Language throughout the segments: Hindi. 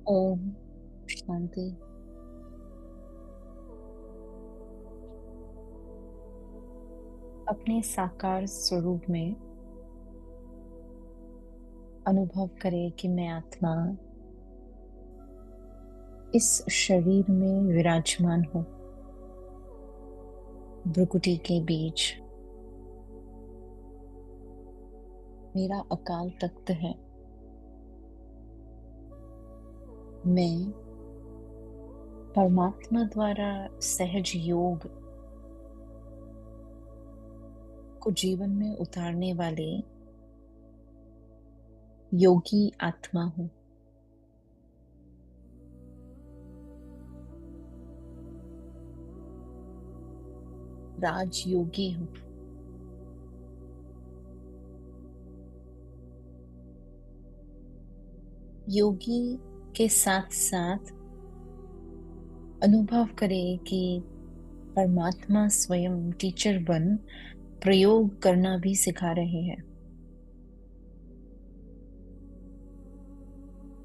ओम शांति। अपने साकार स्वरूप में अनुभव करें कि मैं आत्मा इस शरीर में विराजमान हूँ। भ्रुकुटी के बीच मेरा अकाल तख्त है। मैं परमात्मा द्वारा सहज योग को जीवन में उतारने वाले योगी आत्मा हूँ। राजयोगी हूँ। योगी के साथ साथ अनुभव करें कि परमात्मा स्वयं टीचर बन प्रयोग करना भी सिखा रहे हैं।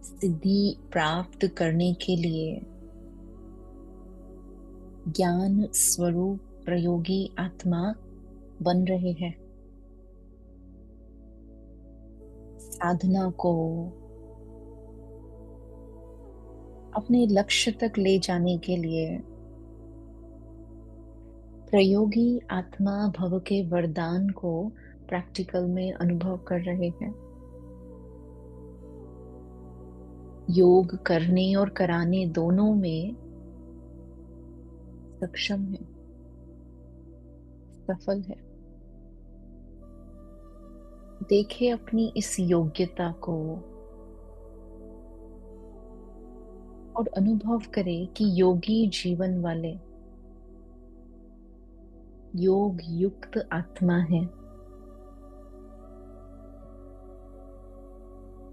सिद्धि प्राप्त करने के लिए ज्ञान स्वरूप प्रयोगी आत्मा बन रहे हैं। साधना को अपने लक्ष्य तक ले जाने के लिए प्रयोगी आत्मा भव के वरदान को प्रैक्टिकल में अनुभव कर रहे हैं। योग करने और कराने दोनों में सक्षम है, सफल है। देखें अपनी इस योग्यता को और अनुभव करें कि योगी जीवन वाले योग युक्त आत्मा है।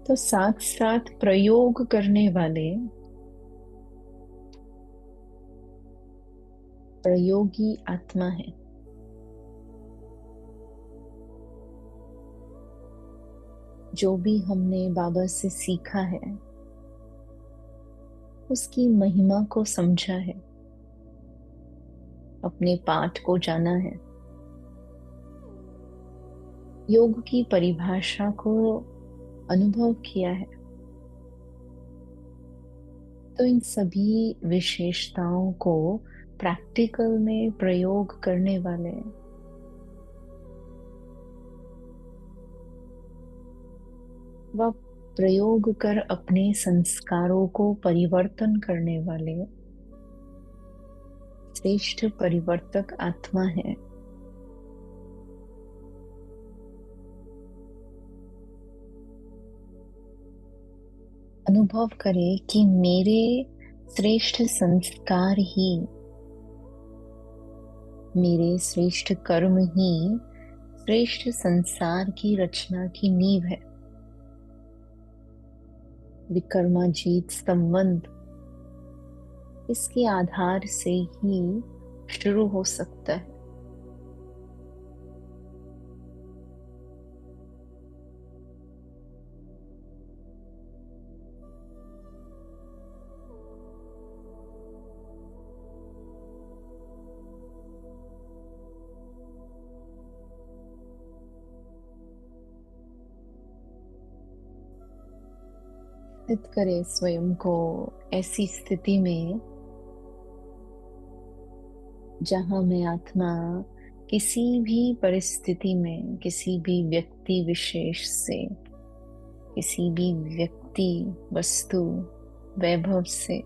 तो साथ साथ प्रयोग करने वाले प्रयोगी आत्मा है। जो भी हमने बाबा से सीखा है उसकी महिमा को समझा है, अपने पाठ को जाना है, योग की परिभाषा को अनुभव किया है। तो इन सभी विशेषताओं को प्रैक्टिकल में प्रयोग करने वाले व प्रयोग कर अपने संस्कारों को परिवर्तन करने वाले श्रेष्ठ परिवर्तक आत्मा है। अनुभव करें कि मेरे श्रेष्ठ संस्कार ही, मेरे श्रेष्ठ कर्म ही श्रेष्ठ संसार की रचना की नींव है। विकर्माजीत संबंध इसके आधार से ही शुरू हो सकता है। स्थित करें स्वयं को ऐसी स्थिति में जहां मैं आत्मा किसी भी परिस्थिति में, किसी भी व्यक्ति विशेष से, किसी भी व्यक्ति, वस्तु, वैभव से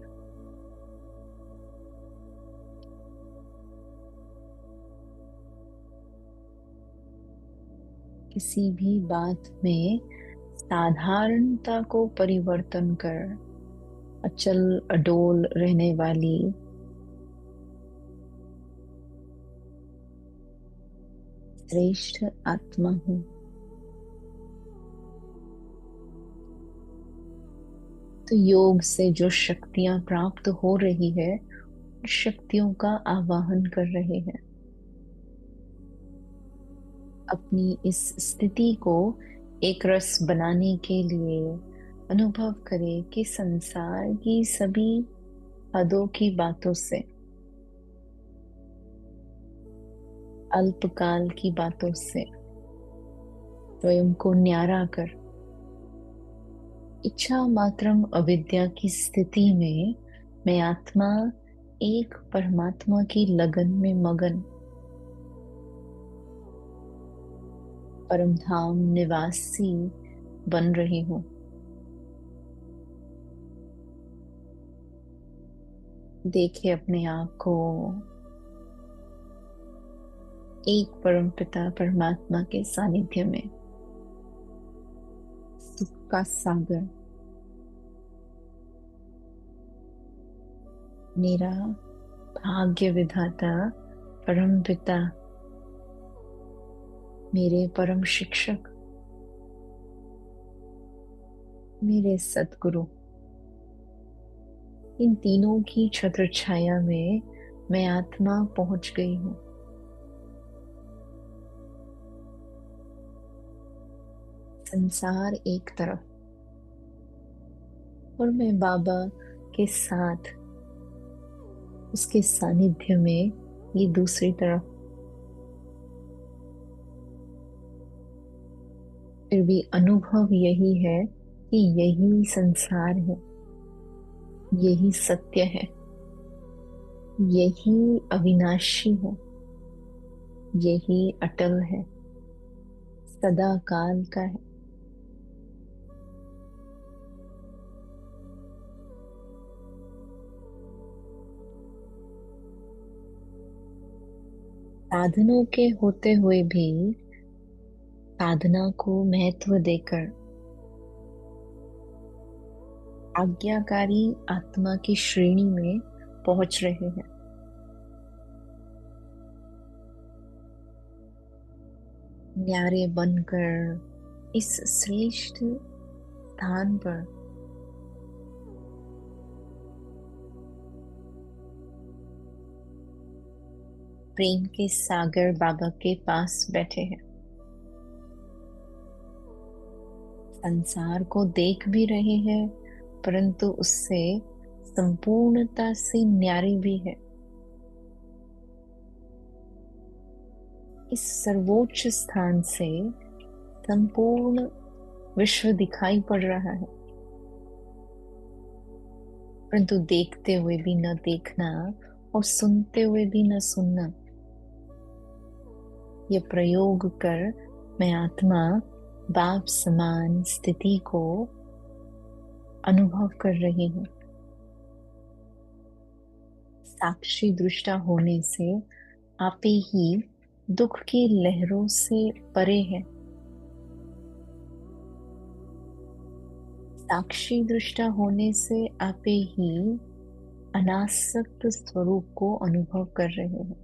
किसी भी बात में साधारणता को परिवर्तन कर अचल अडोल रहने वाली श्रेष्ठ आत्मा हूँ। तो योग से जो शक्तियां प्राप्त हो रही है, उन शक्तियों का आवाहन कर रहे हैं। अपनी इस स्थिति को एक रस बनाने के लिए अनुभव करें कि संसार की सभी हदों की बातों से, अल्पकाल की बातों से स्वयं को न्यारा कर इच्छा मात्रम अविद्या की स्थिति में मैं आत्मा एक परमात्मा की लगन में मगन परम धाम निवासी बन रही हूँ। देखे अपने आप को एक परम पिता परमात्मा के सानिध्य में, सुख का सागर मेरा भाग्य विधाता परम पिता, मेरे परम शिक्षक, मेरे सद्गुरु, इन तीनों की छत्र छाया में मैं आत्मा पहुंच गई हूँ। संसार एक तरफ और मैं बाबा के साथ उसके सानिध्य में ये दूसरी तरफ। फिर भी अनुभव यही है कि यही संसार है, यही सत्य है, यही अविनाशी है, यही अटल है, सदा काल का है। साधनों के होते हुए भी साधना को महत्व देकर आज्ञाकारी आत्मा की श्रेणी में पहुंच रहे हैं। न्यारे बनकर इस श्रेष्ठ स्थान पर प्रेम के सागर बाबा के पास बैठे हैं। संसार को देख भी रहे हैं परंतु उससे संपूर्णता से न्यारे भी है। इस सर्वोच्च स्थान से संपूर्ण विश्व दिखाई पड़ रहा है परंतु देखते हुए भी न देखना और सुनते हुए भी न सुनना। यह प्रयोग कर मैं आत्मा बाप समान स्थिति को अनुभव कर रही हूँ। साक्षी दृष्टा होने से आपे ही दुख की लहरों से परे है। साक्षी दृष्टा होने से आपे ही अनासक्त स्वरूप को अनुभव कर रहे हैं।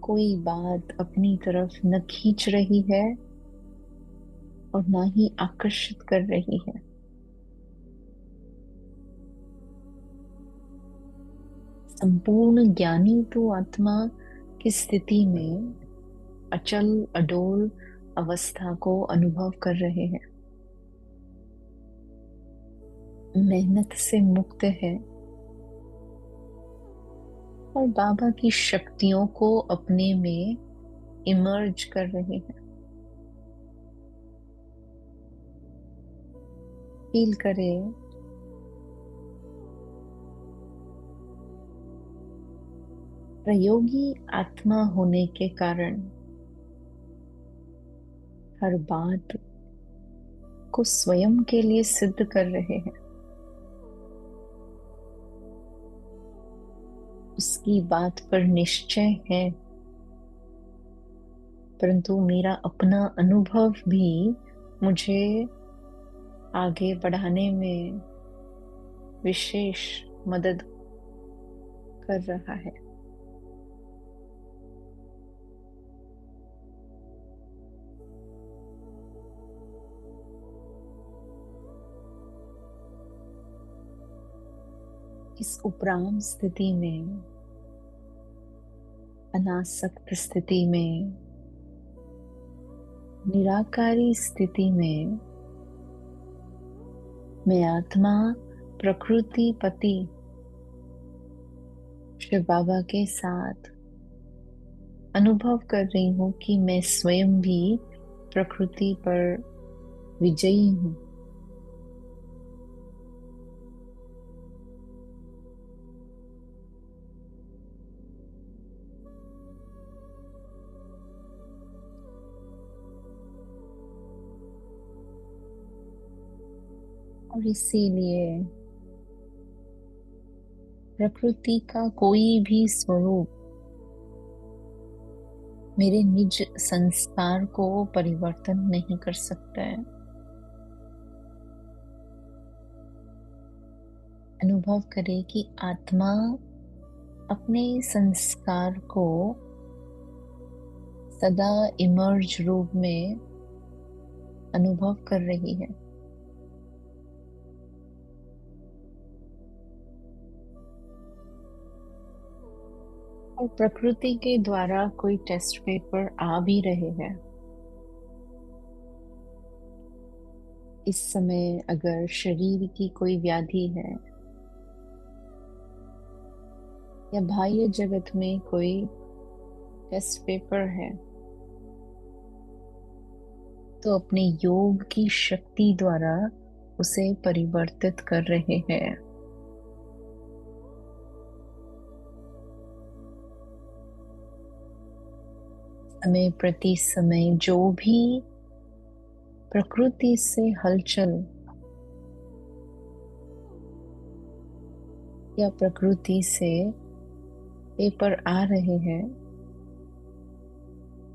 कोई बात अपनी तरफ न खींच रही है और न ही आकर्षित कर रही है। संपूर्ण ज्ञानी तो आत्मा की स्थिति में अचल अडोल अवस्था को अनुभव कर रहे हैं। मेहनत से मुक्त है और बाबा की शक्तियों को अपने में इमर्ज कर रहे हैं। फील करें प्रयोगी आत्मा होने के कारण हर बात को स्वयं के लिए सिद्ध कर रहे हैं। उसकी बात पर निश्चय है परंतु मेरा अपना अनुभव भी मुझे आगे बढ़ाने में विशेष मदद कर रहा है। इस उपराम स्थिति में, अनासक्त स्थिति में निराकारी स्थिति में मैं आत्मा प्रकृति पति शिव बाबा के साथ अनुभव कर रही हूँ कि मैं स्वयं भी प्रकृति पर विजयी हूँ। और इसीलिए प्रकृति का कोई भी स्वरूप मेरे निज संस्कार को परिवर्तन नहीं कर सकता है। अनुभव करें कि आत्मा अपने संस्कार को सदा इमर्ज रूप में अनुभव कर रही है। और प्रकृति के द्वारा कोई टेस्ट पेपर आ भी रहे हैं। इस समय अगर शरीर की कोई व्याधि है या बाह्य जगत में कोई टेस्ट पेपर है, तो अपने योग की शक्ति द्वारा उसे परिवर्तित कर रहे हैं। समय प्रति समय जो भी प्रकृति से हलचल या प्रकृति से पेपर आ रहे हैं,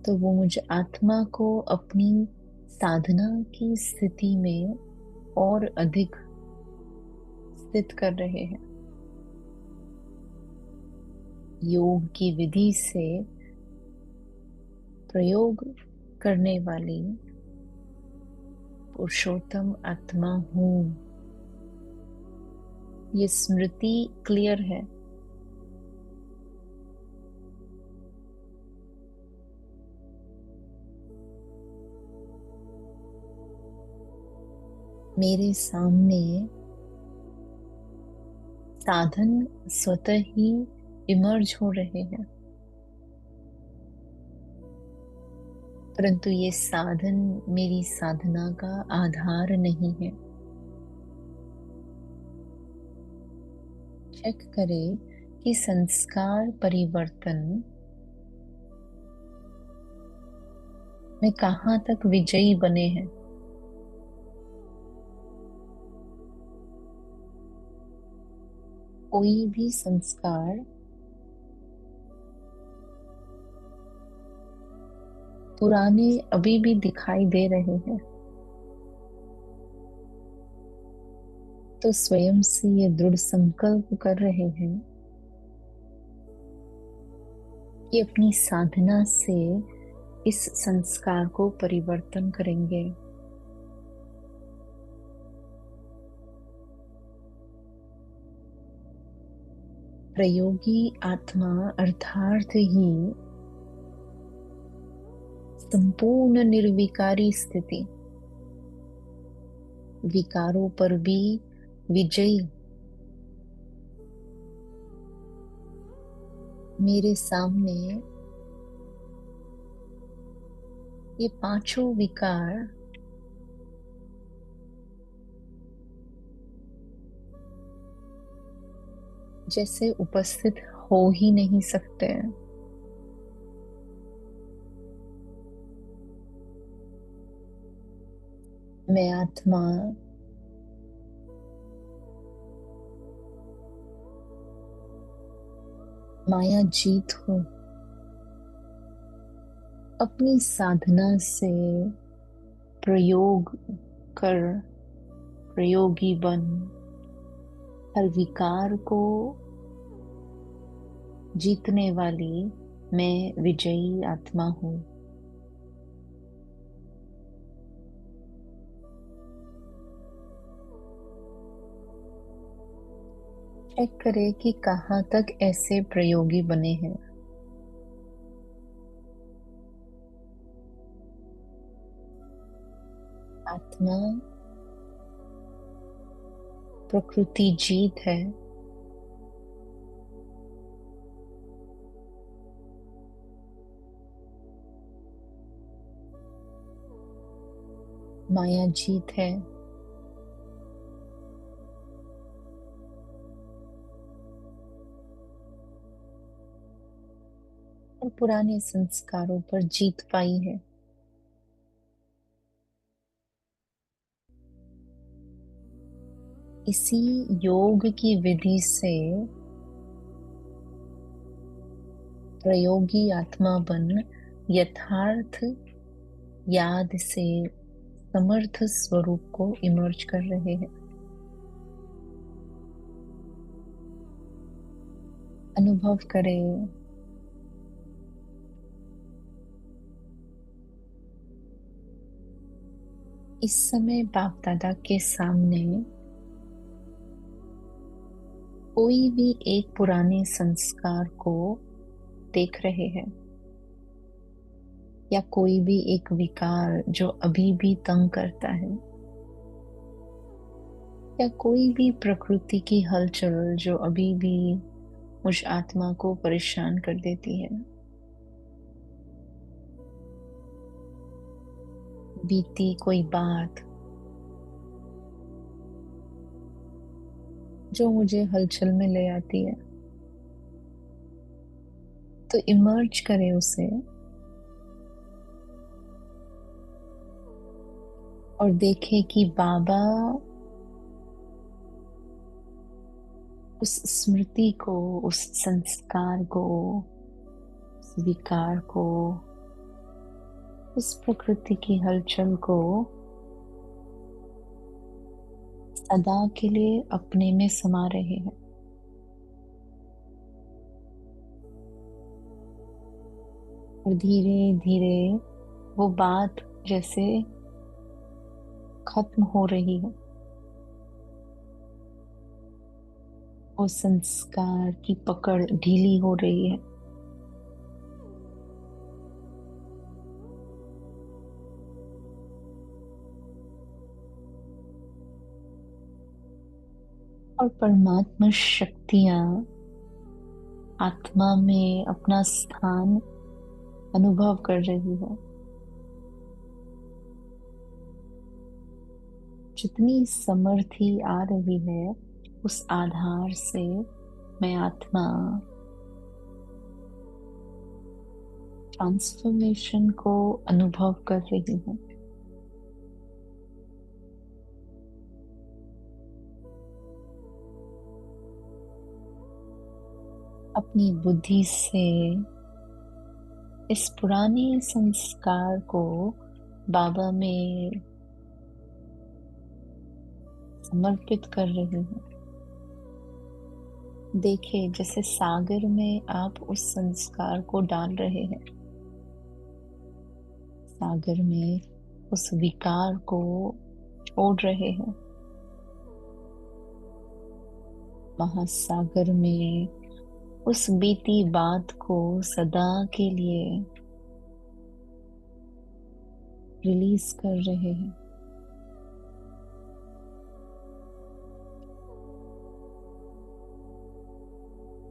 तो वो मुझ आत्मा को अपनी साधना की स्थिति में और अधिक स्थित कर रहे हैं। योग की विधि से प्रयोग करने वाली पुरुषोत्तम आत्मा हूँ, ये स्मृति क्लियर है। मेरे सामने साधन स्वतः ही इमर्ज हो रहे हैं, परंतु ये साधन मेरी साधना का आधार नहीं है। चेक करें कि संस्कार परिवर्तन में कहाँ तक विजयी बने हैं। कोई भी संस्कार पुराने अभी भी दिखाई दे रहे हैं, तो स्वयं से ये दृढ़ संकल्प कर रहे हैं कि अपनी साधना से इस संस्कार को परिवर्तन करेंगे। प्रयोगी आत्मा अर्थात ही संपूर्ण निर्विकारी स्थिति, विकारों पर भी विजयी। मेरे सामने ये पांचों विकार जैसे उपस्थित हो ही नहीं सकते हैं। मैं आत्मा माया जीत हूँ। अपनी साधना से प्रयोग कर प्रयोगी बन हर विकार को जीतने वाली मैं विजयी आत्मा हूँ। चेक करें कि कहाँ तक ऐसे प्रयोगी बने हैं। आत्मा प्रकृति जीत है, माया जीत है। और पुराने संस्कारों पर जीत पाई है। इसी योग की विधि से प्रयोगी आत्मा बन यथार्थ याद से समर्थ स्वरूप को इमर्ज कर रहे हैं। अनुभव करें इस समय बाप दादा के सामने कोई भी एक पुराने संस्कार को देख रहे हैं, या कोई भी एक विकार जो अभी भी तंग करता है, या कोई भी प्रकृति की हलचल जो अभी भी मुझ आत्मा को परेशान कर देती है। बीती कोई बात जो मुझे हलचल में ले आती है, तो इमर्ज करें उसे और देखें कि बाबा उस स्मृति को, उस संस्कार को, उस विकार को, उस प्रकृति की हलचल को सदा के लिए अपने में समा रहे हैं। और धीरे धीरे वो बात जैसे खत्म हो रही है, वो संस्कार की पकड़ ढीली हो रही है। और परमात्मा शक्तियां आत्मा में अपना स्थान अनुभव कर रही है। जितनी समर्थी आ रही है, उस आधार से मैं आत्मा ट्रांसफॉर्मेशन को अनुभव कर रही हूँ। अपनी बुद्धि से इस पुराने संस्कार को बाबा में समर्पित कर रही हूँ। देखे जैसे सागर में आप उस संस्कार को डाल रहे हैं, सागर में उस विकार को छोड़ रहे हैं, महासागर में उस बीती बात को सदा के लिए रिलीज कर रहे हैं।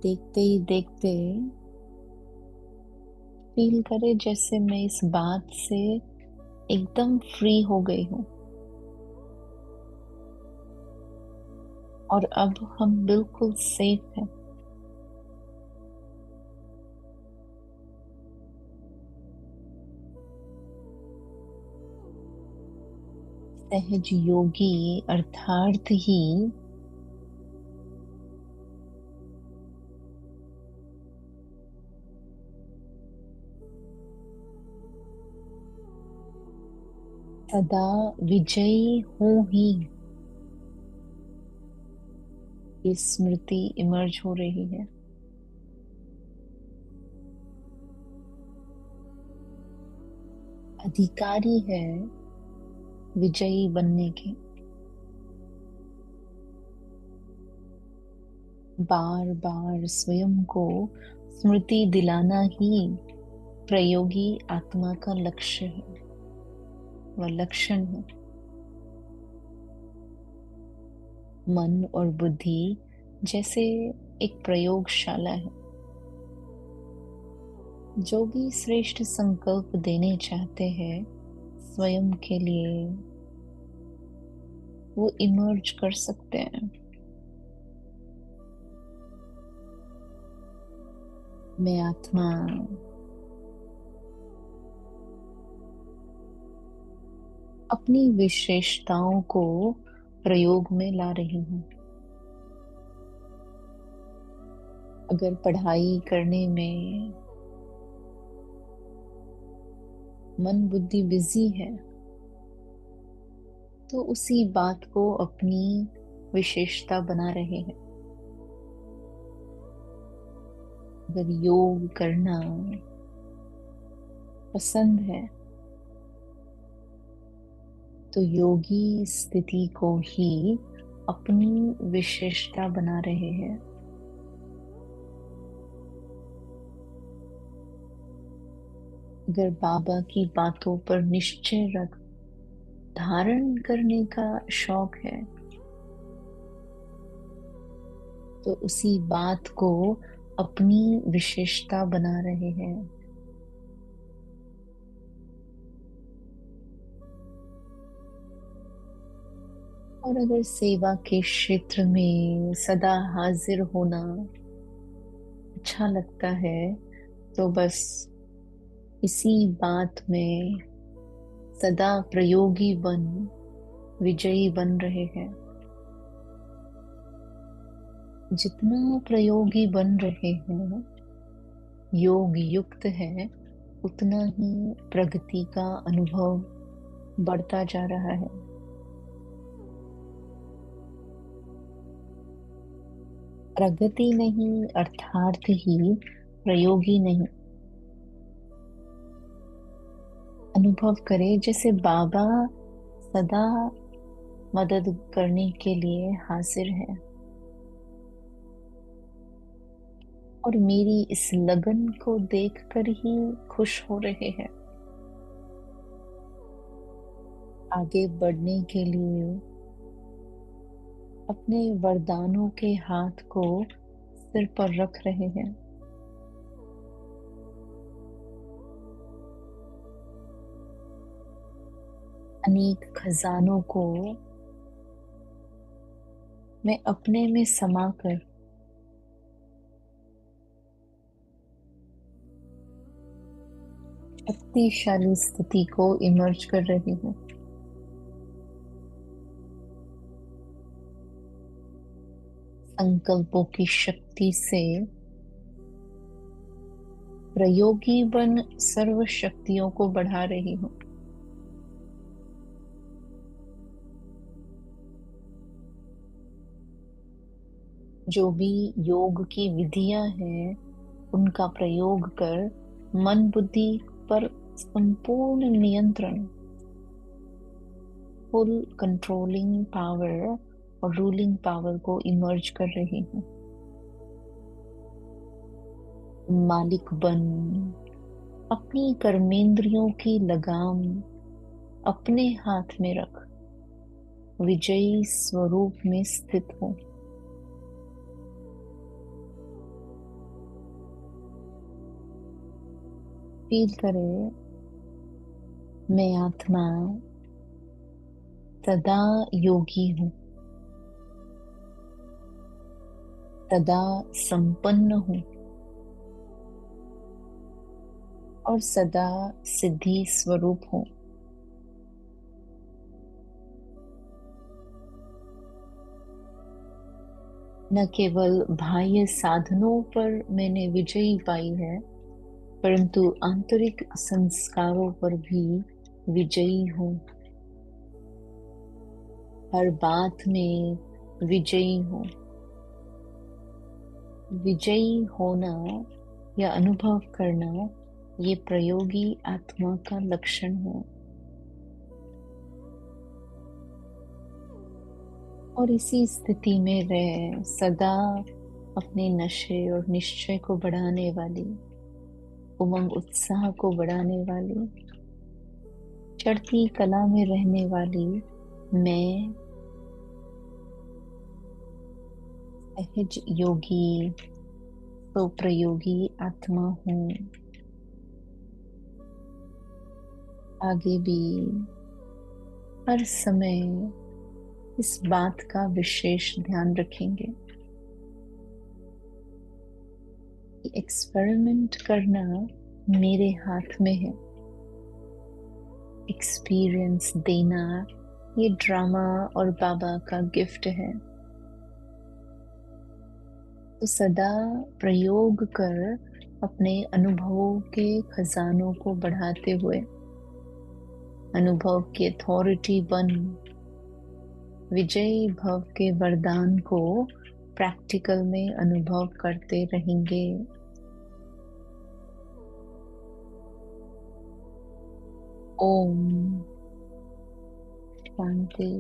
देखते ही देखते फील करे जैसे मैं इस बात से एकदम फ्री हो गई हूँ, और अब हम बिल्कुल सेफ हैं। सहज योगी अर्थात ही सदा विजयी हूं ही, ये स्मृति इमर्ज हो रही है। अधिकारी है विजयी बनने के। बार बार स्वयं को स्मृति दिलाना ही प्रयोगी आत्मा का लक्ष्य है, वह लक्षण है। मन और बुद्धि जैसे एक प्रयोगशाला है। जो भी श्रेष्ठ संकल्प देने चाहते हैं स्वयं के लिए, वो इमर्ज कर सकते हैं। मैं आत्मा अपनी विशेषताओं को प्रयोग में ला रही हूँ। अगर पढ़ाई करने में मन बुद्धि बिजी है, तो उसी बात को अपनी विशेषता बना रहे हैं। अगर योग करना पसंद है, तो योगी स्थिति को ही अपनी विशेषता बना रहे हैं। अगर बाबा की बातों पर निश्चय रख धारण करने का शौक है, तो उसी बात को अपनी विशेषता बना रहे हैं। और अगर सेवा के क्षेत्र में सदा हाजिर होना अच्छा लगता है, तो बस इसी बात में सदा प्रयोगी बन विजयी बन रहे हैं। जितना प्रयोगी बन रहे हैं, योग युक्त है, उतना ही प्रगति का अनुभव बढ़ता जा रहा है। प्रगति नहीं अर्थात ही प्रयोगी नहीं। अनुभव करे जैसे बाबा सदा मदद करने के लिए हाजिर है, और मेरी इस लगन को देखकर ही खुश हो रहे हैं। आगे बढ़ने के लिए अपने वरदानों के हाथ को सिर पर रख रहे हैं। अनेक खजानों को मैं अपने में समाकर शक्तिशाली स्थिति को इमर्ज कर रही हूँ। संकल्पों की शक्ति से प्रयोगी बन सर्व शक्तियों को बढ़ा रही हूँ। जो भी योग की विधियां हैं, उनका प्रयोग कर मन बुद्धि पर संपूर्ण नियंत्रण, फुल कंट्रोलिंग पावर और रूलिंग पावर को इमर्ज कर रही हूँ। मालिक बन अपनी कर्मेंद्रियों की लगाम अपने हाथ में रख विजयी स्वरूप में स्थित हो। फील करे, मैं आत्मा सदा योगी हूँ, सदा संपन्न हूँ और सदा सिद्धि स्वरूप हूँ। न केवल बाह्य साधनों पर मैंने विजयी पाई है, परंतु आंतरिक संस्कारों पर भी विजयी हूँ। हर बात में विजयी हूँ। विजयी होना या अनुभव करना, ये प्रयोगी आत्मा का लक्षण है। और इसी स्थिति में रह सदा अपने नशे और निश्चय को बढ़ाने वाली, उमंग उत्साह को बढ़ाने वाली, चढ़ती कला में रहने वाली मैं सहज योगी, स्वप्रयोगी आत्मा हूँ। आगे भी हर समय इस बात का विशेष ध्यान रखेंगे कि एक्सपेरिमेंट करना मेरे हाथ में है, एक्सपीरियंस देना ये ड्रामा और बाबा का गिफ्ट है। तो सदा प्रयोग कर अपने अनुभवों के खजानों को बढ़ाते हुए अनुभव की अथॉरिटी बन विजयी भव के वरदान को प्रैक्टिकल में अनुभव करते रहेंगे। ओम शांति।